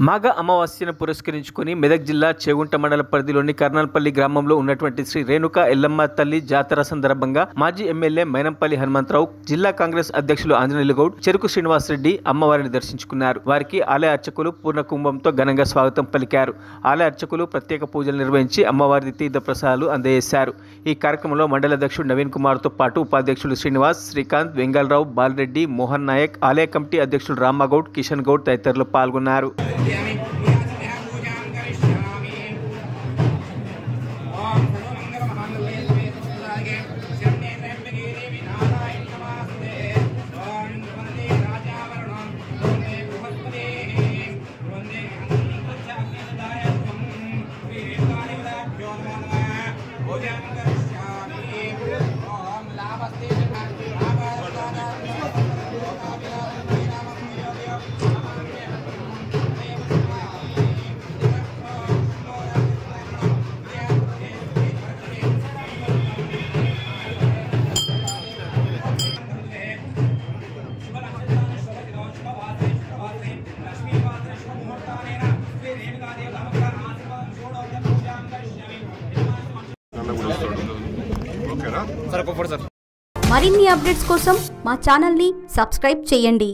మాఘ అమావాస్యను పురస్కరించుకుని మెదక్ జిల్లా చేగుంట మండల పరిధిలోని కర్నాల్పల్లి గ్రామంలో ఉన్నటువంటి శ్రీ రేణుక ఎల్లమ్మ తల్లి జాతర సందర్భంగా మాజీ ఎమ్మెల్యే మైనంపల్లి హనుమంతరావు, జిల్లా కాంగ్రెస్ అధ్యక్షులు ఆంజనేయులు గౌడ్, చెరుకు శ్రీనివాస్ రెడ్డి అమ్మవారిని దర్శించుకున్నారు. వారికి ఆలయ అర్చకులు పూర్ణ కుంభంతో ఘనంగా స్వాగతం పలికారు. ఆలయ అర్చకులు ప్రత్యేక పూజలు నిర్వహించి అమ్మవారి తీర్థ ప్రసాదాలు అందజేశారు. ఈ కార్యక్రమంలో మండల అధ్యక్షుడు నవీన్ కుమార్తో పాటు ఉపాధ్యక్షులు శ్రీనివాస్, శ్రీకాంత్, వెంగళరావు, బాలరెడ్డి, మోహన్ నాయక్, ఆలయ కమిటీ అధ్యక్షుడు రామ్మగౌడ్, కిషన్ గౌడ్ తదితరులు పాల్గొన్నారు. మరిన్ని అప్డేట్స్ కోసం మా ఛానల్ని సబ్స్క్రైబ్ చేయండి.